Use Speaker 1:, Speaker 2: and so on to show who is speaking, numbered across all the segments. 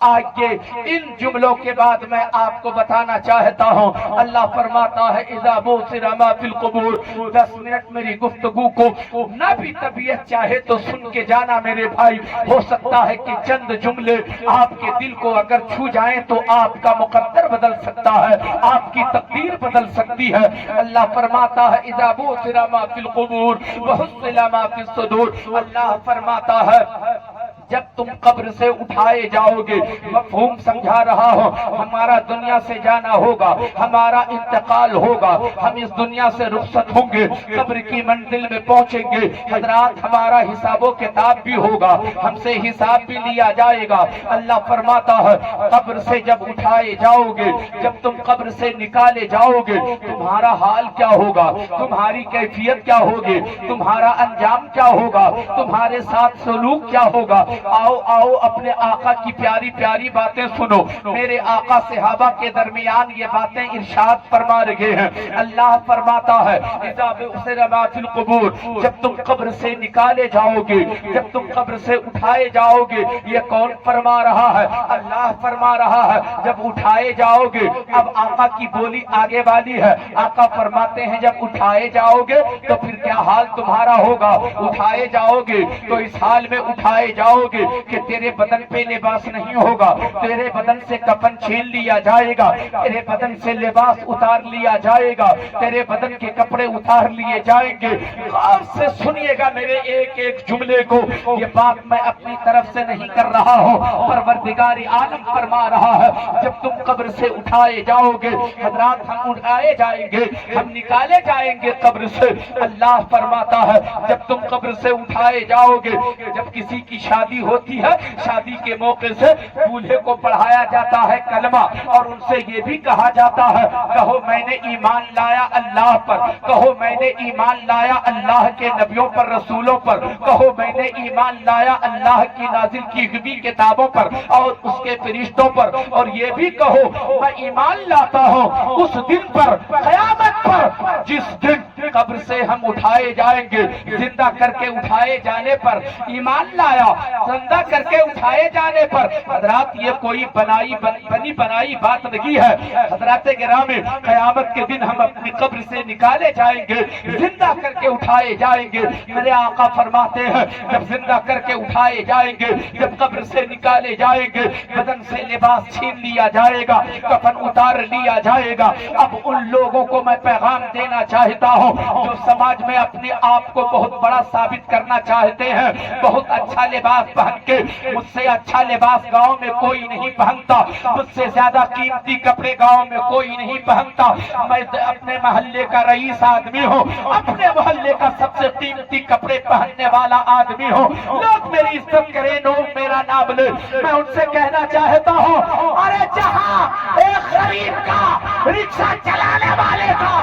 Speaker 1: آگے ان جملوں کے بعد میں آپ کو بتانا چاہتا ہوں، اللہ فرماتا ہے اذا بوسر ما فی القبور، 10 منٹ میری گفتگو کو نہ بھی طبیعت چاہے تو سن کے جانا میرے بھائی۔ ہو سکتا ہے کہ چند جملے آپ کے دل کو اگر چھو جائیں تو آپ کا مقدر بدل سکتا ہے، آپ کی تقدیر بدل سکتی ہے۔ اللہ فرماتا ہے اذا بوسر ما فی القبور وحصل ما فی الصدور، اللہ فرماتا ہے جب تم قبر سے اٹھائے جاؤ گے، مفہوم سمجھا رہا ہوں، ہمارا دنیا سے جانا ہوگا، ہمارا انتقال ہوگا، ہم اس دنیا سے رخصت ہوں گے، قبر کی منزل میں پہنچیں گے حضرات، ہمارا حساب و کتاب بھی ہوگا، ہم سے حساب بھی لیا جائے گا۔ اللہ فرماتا ہے قبر سے جب اٹھائے جاؤ گے، جب تم قبر سے نکالے جاؤ گے، تمہارا حال کیا ہوگا، تمہاری کیفیت کیا ہوگی، تمہارا انجام کیا ہوگا، تمہارے ساتھ سلوک کیا ہوگا۔ آؤ آؤ اپنے آقا کی پیاری پیاری باتیں سنو، میرے آقا صحابہ کے درمیان یہ باتیں ارشاد فرما رہے ہیں۔ اللہ فرماتا ہے اذا بؤثر ما فی القبور، جب تم قبر سے نکالے جاؤ گے، جب تم قبر سے اٹھائے جاؤ گے، یہ کون فرما رہا ہے؟ اللہ فرما رہا ہے جب اٹھائے جاؤ گے۔ اب آقا کی بولی آگے والی ہے، آقا فرماتے ہیں جب اٹھائے جاؤ گے تو پھر کیا حال تمہارا ہوگا؟ اٹھائے جاؤ گے تو اس حال میں اٹھائے جاؤ گے کہ تیرے بدن پہ لباس نہیں ہوگا، تیرے بدن سے کفن چھین لیا جائے گا، تیرے بدن سے لباس اتار لیا جائے گا، تیرے بدن کے کپڑے اتار لیے جائیں گے۔ غور سے سنیے گا میرے ایک ایک جملے کو، یہ بات میں اپنی طرف سے نہیں کر رہا ہوں، پروردگار عالم فرما رہا ہے جب تم قبر سے اٹھائے جاؤ گے حضرات، ہم اٹھائے جائیں گے، ہم نکالے جائیں گے قبر سے۔ اللہ فرماتا ہے جب تم قبر سے اٹھائے جاؤ گے، جب کسی کی شادی ہوتی ہے، شادی کے موقع سے دولہے کو پڑھایا جاتا ہے کلمہ، اور ان سے یہ بھی کہا جاتا ہے کہو میں نے ایمان لایا اللہ پر، کہو میں نے ایمان لایا اللہ کے نبیوں پر، رسولوں پر، کہو میں نے ایمان لایا اللہ کی نازل کی ہوئی کتابوں پر اور اس کے فرشتوں پر، اور یہ بھی کہو میں ایمان لاتا ہوں اس دن پر، قیامت پر، جس دن قبر سے ہم اٹھائے جائیں گے۔ زندہ کر کے اٹھائے جانے پر ایمان لایا، زندہ کر کے اٹھائے جانے پر حضرات یہ کوئی بنی بنائی بات نہیں ہے۔ حضرات گرامی قیامت کے دن ہم اپنی قبر سے نکالے جائیں گے، زندہ کر کے اٹھائے جائیں گے۔ میرے آقا فرماتے ہیں جب زندہ کر کے اٹھائے جائیں گے، جب قبر سے نکالے جائیں گے، بدن سے لباس چھین لیا جائے گا، کفن اتار لیا جائے گا۔ اب ان لوگوں کو میں پیغام دینا چاہتا ہوں جو سماج میں اپنے آپ کو بہت بڑا ثابت کرنا چاہتے ہیں، بہت اچھا لباس پہن کے، مجھ سے اچھا لباس گاؤں میں کوئی نہیں پہنتا، مجھ سے زیادہ قیمتی کپڑے گاؤں میں کوئی نہیں پہنتا، میں اپنے محلے کا رئیس آدمی ہوں، اپنے محلے کا سب سے قیمتی کپڑے پہننے والا آدمی ہوں، لوگ میری عزت کریں، لوگ میرا نام لے۔ میں ان سے کہنا چاہتا ہوں ارے جہاں ایک غریب کا، رکشہ چلانے والے کا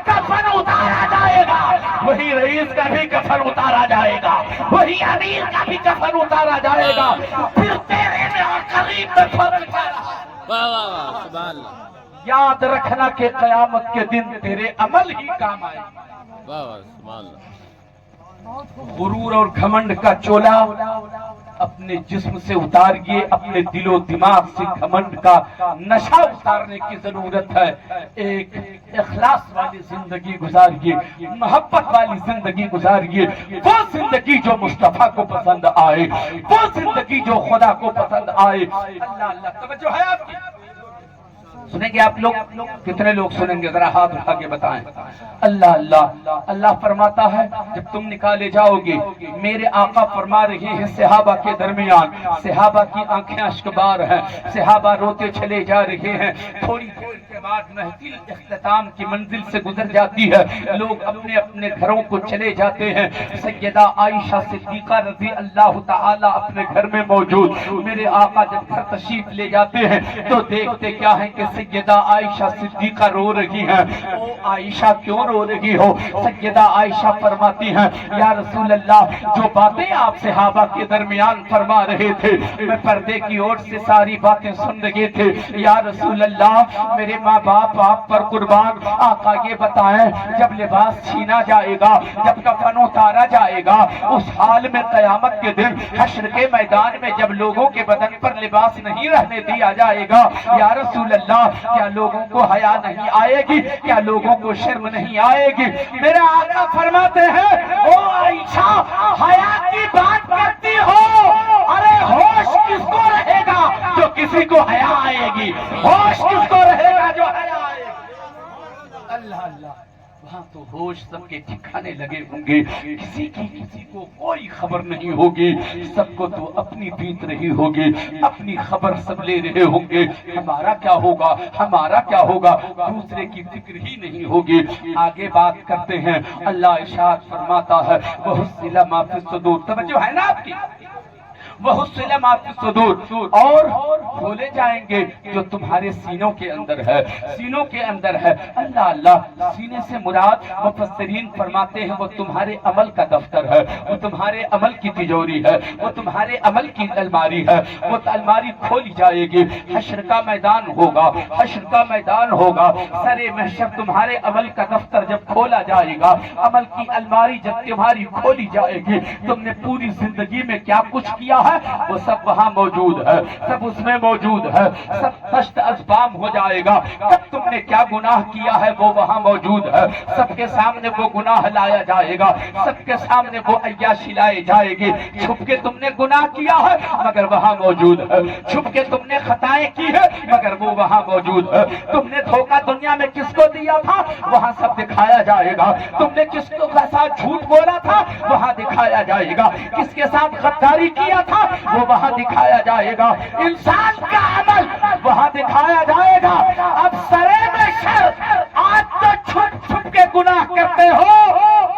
Speaker 1: کفن اتارا جائے گا، وہی رئیس کا بھی کفن اتارا جائے گا، وہی امیر کا بھی کفن اتارا جائے گا۔ پھر تیرے میں اور قریب میں فرق کیا رہا؟
Speaker 2: واہ واہ واہ سبحان اللہ،
Speaker 1: یاد رکھنا کہ قیامت کے دن تیرے عمل ہی کام آئے۔
Speaker 2: واہ واہ سبحان اللہ۔
Speaker 1: غرور اور گھمنڈ کا چولا اپنے جسم سے اتاریے، اپنے دل و دماغ سے گھمنڈ کا نشہ اتارنے کی ضرورت ہے۔ ایک اخلاص والی زندگی گزاریے، محبت والی زندگی گزاریے، وہ زندگی جو مصطفیٰ کو پسند آئے، وہ زندگی جو خدا کو پسند آئے۔ اللہ اللہ، توجہ ہے آپ کی؟ سنیں گے آپ لوگ؟ کتنے لوگ سنیں گے؟ ذرا ہاتھ اٹھا کے بتائیں۔ اللہ اللہ، اللہ فرماتا ہے جب تم نکالے جاؤ گے، میرے آقا فرما رہے ہیں صحابہ کے درمیان، صحابہ کی آنکھیں اشکبار ہیں، صحابہ روتے چلے جا رہے ہیں۔ تھوڑی دیر کے بعد محفل اختتام کی منزل سے گزر جاتی ہے، لوگ اپنے اپنے گھروں کو چلے جاتے ہیں۔ سیدہ عائشہ صدیقہ رضی اللہ تعالی اپنے گھر میں موجود، میرے آقا جب گھر تشریف لے جاتے ہیں تو دیکھتے کیا ہے کہ سیدہ عائشہ صدیقہ رو رہی ہیں۔ او عائشہ کیوں رو رہی ہو؟ سیدہ عائشہ فرماتی ہیں یا رسول اللہ، جو باتیں آپ صحابہ کے درمیان فرما رہے تھے میں پردے کی اوٹ سے ساری باتیں سن رہے تھے۔ یا رسول اللہ، میرے ماں باپ آپ پر قربان، آقا یہ بتائیں جب لباس چھینا جائے گا، جب کفن اتارا جائے گا، اس حال میں قیامت کے دن حشر کے میدان میں جب لوگوں کے بدن پر لباس نہیں رہنے دیا جائے گا، یا رسول اللہ کیا لوگوں کو حیا نہیں آئے گی؟ کیا لوگوں کو شرم نہیں آئے گی؟ میرے آقا فرماتے ہیں او عائشہ حیا کی بات کرتی ہو، ارے ہوش کس کو رہے گا جو کسی کو حیا آئے گی؟ ہوش کس کو رہے گا جو حیا آئے گی؟ اللہ اللہ، وہاں تو ہوش سب کے ٹھکانے لگے ہوں گے، کسی کو کوئی خبر نہیں ہوگی، سب کو تو اپنی بیت رہی ہوگی، اپنی خبر سب لے رہے ہوں گے، ہمارا کیا ہوگا، ہمارا کیا ہوگا، دوسرے کی فکر ہی نہیں ہوگی۔ آگے بات کرتے ہیں، اللہ ارشاد فرماتا ہے وَحُصِّلَ مَا فِي الصُّدُورِ، توجہ ہے نا آپ کی؟ وَحُصِّلَ مَا فِي الصُّدُورِ، اور کھولے جائیں گے جو تمہارے سینوں کے اندر ہے، سینوں کے اندر ہے۔ اللہ اللہ، سینے سے مراد مفسرین فرماتے ہیں وہ تمہارے عمل کا دفتر ہے، وہ تمہارے عمل کی تجوری ہے، وہ تمہارے عمل کی الماری ہے، وہ الماری کھولی جائے گی، حشر کا میدان ہوگا، حشر کا میدان ہوگا، سر محشر تمہارے عمل کا دفتر جب کھولا جائے گا، عمل کی الماری جب تمہاری کھولی جائے گی، تم نے پوری زندگی میں کیا کچھ کیا ہے وہ سب وہاں موجود ہے، سب اس میں موجود ہے، سب تشت ازبام ہو جائے گا، تب تم نے کیا گناہ کیا ہے وہ وہاں موجود ہے، سب کے سامنے وہ گناہ لایا جائے گا، سب کے سامنے وہ عیاشی لائے جائے گی، چھپ کے تم نے گناہ کیا ہے مگر وہاں موجود ہے، چھپ کے تم نے خطائیں کی ہے مگر وہ وہاں موجود ہے، تم نے دھوکہ دنیا میں کس کو دیا تھا وہاں سب دکھایا جائے گا، تم نے کس کے ساتھ جھوٹ بولا تھا وہاں دکھایا جائے گا، کس کے ساتھ غداری کیا تھا وہ وہاں دکھایا جائے گا، انسان کا عمل وہاں دکھایا جائے گا۔ اب سرے میں شر آج تو چھپ چھپ کے گناہ کرتے ہو،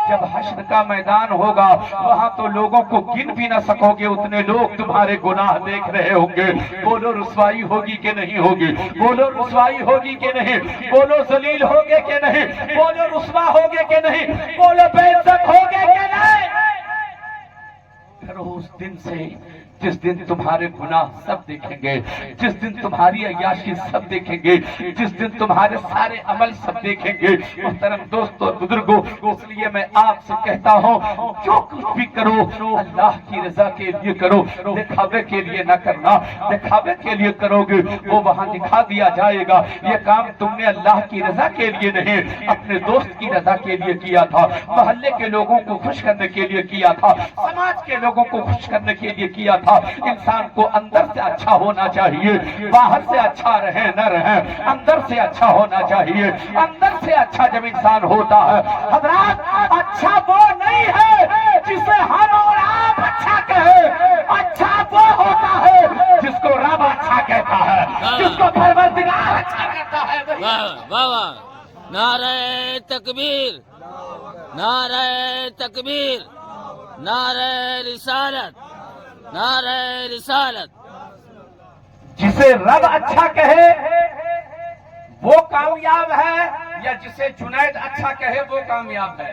Speaker 1: جب حشر کا میدان ہوگا وہاں تو لوگوں کو گن بھی نہ سکو گے، اتنے لوگ تمہارے گناہ دیکھ رہے ہوں گے۔ بولو رسوائی ہوگی کہ نہیں ہوگی؟ بولو رسوائی ہوگی کہ نہیں؟ بولو ذلیل ہوگے کہ نہیں؟ بولو رسوا ہوگے کہ نہیں؟ بولو بے عزت ہوگے کہ نہیں؟ پھر اس دن سے جس دن تمہارے گناہ سب دیکھیں گے، جس دن تمہاری عیاشی سب دیکھیں گے، جس دن تمہارے سارے عمل سب دیکھیں گے، محترم دوستو بزرگوں، اس لیے میں آپ سے کہتا ہوں جو کچھ بھی کرو اللہ کی رضا کے لیے کرو، دکھاوے کے لیے نہ کرنا، دکھاوے کے لیے کرو گے وہ وہاں دکھا دیا جائے گا، یہ کام تم نے اللہ کی رضا کے لیے نہیں اپنے دوست کی رضا کے لیے کیا تھا، محلے کے لوگوں کو خوش کرنے کے لیے کیا تھا، سماج کے لوگوں کو خوش کرنے کے لیے کیا تھا۔ انسان کو اندر سے اچھا ہونا چاہیے، باہر سے اچھا رہے نہ رہے، اندر سے اچھا ہونا چاہیے، اندر سے اچھا جب انسان ہوتا ہے حضرات، اچھا وہ نہیں ہے جسے ہم اور آپ اچھا کہیں، اچھا وہ ہوتا ہے جس کو رب اچھا کہتا ہے، جس کو پروردگار اچھا کہتا ہے۔
Speaker 2: واہ واہ واہ، نعرہ تکبیر، نعرہ تکبیر، نعرہ رسالت، نعرہ رسالت۔
Speaker 1: جسے رب اچھا کہے وہ کامیاب ہے یا جسے جنید اچھا کہے وہ کامیاب ہے؟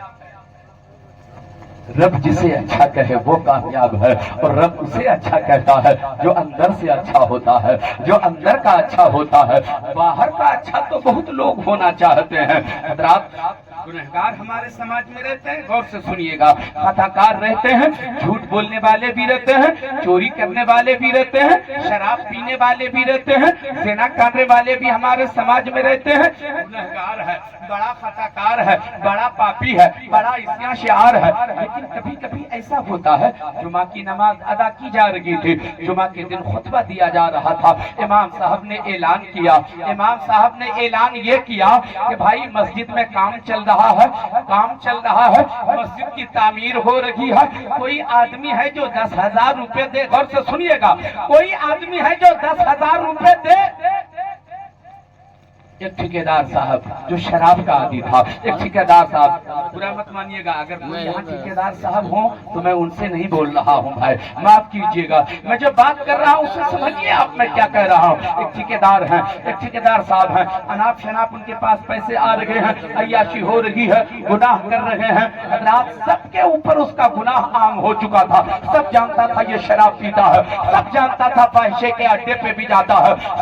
Speaker 1: رب جسے اچھا کہے وہ کامیاب ہے، اور رب اسے اچھا کہتا ہے جو اندر سے اچھا ہوتا ہے، جو اندر کا اچھا ہوتا ہے۔ باہر کا اچھا تو بہت لوگ ہونا چاہتے ہیں حضرات، گنہگار ہمارے سماج میں رہتے ہیں، غور سے سنیے گا، خطاکار رہتے ہیں، جھوٹ بولنے والے بھی رہتے ہیں، چوری کرنے والے بھی رہتے ہیں، شراب پینے والے بھی رہتے ہیں، زنا کرنے والے بھی ہمارے سماج میں رہتے ہیں۔ گنہگار ہے، بڑا خطاکار ہے، بڑا پاپی ہے، بڑا عصیاں شعار ہے، لیکن کبھی کبھی ایسا ہوتا ہے، جمعہ کی نماز ادا کی جا رہی تھی، جمعہ کے دن خطبہ دیا جا رہا تھا، امام صاحب نے اعلان کیا، امام صاحب نے اعلان یہ کیا کہ بھائی مسجد میں کام چل رہا ہے، کام چل رہا ہے، مسجد کی تعمیر ہو رہی ہے، کوئی آدمی ہے جو 10,000 روپے دے، غور سے سنیے گا، کوئی آدمی ہے جو 10,000 روپے دے۔ ایک ٹھیکیدار صاحب جو شراب کا عادی تھا، ایک ٹھیکیدار صاحب، برا مت مانیے گا اگر کوئی یہاں ٹھیکیدار صاحب ہوں تو میں ان سے نہیں بول رہا ہوں بھائی، معاف کیجئے گا، میں جو بات کر رہا ہوں اسے سمجھیے آپ میں کیا کہہ رہا ہوں۔ ایک ٹھیکیدار ہیں، ایک ٹھیکیدار صاحب ہیں، اناپ شناپ ان کے پاس پیسے آ رہے ہیں، عیاشی ہو رہی ہے، گناہ کر رہے ہیں، حضرات سب کے اوپر اس کا گناہ عام ہو چکا تھا، سب جانتا تھا یہ شراب پیتا ہے، سب جانتا تھا فاحشے کے اڈے پہ بھی جاتا ہے،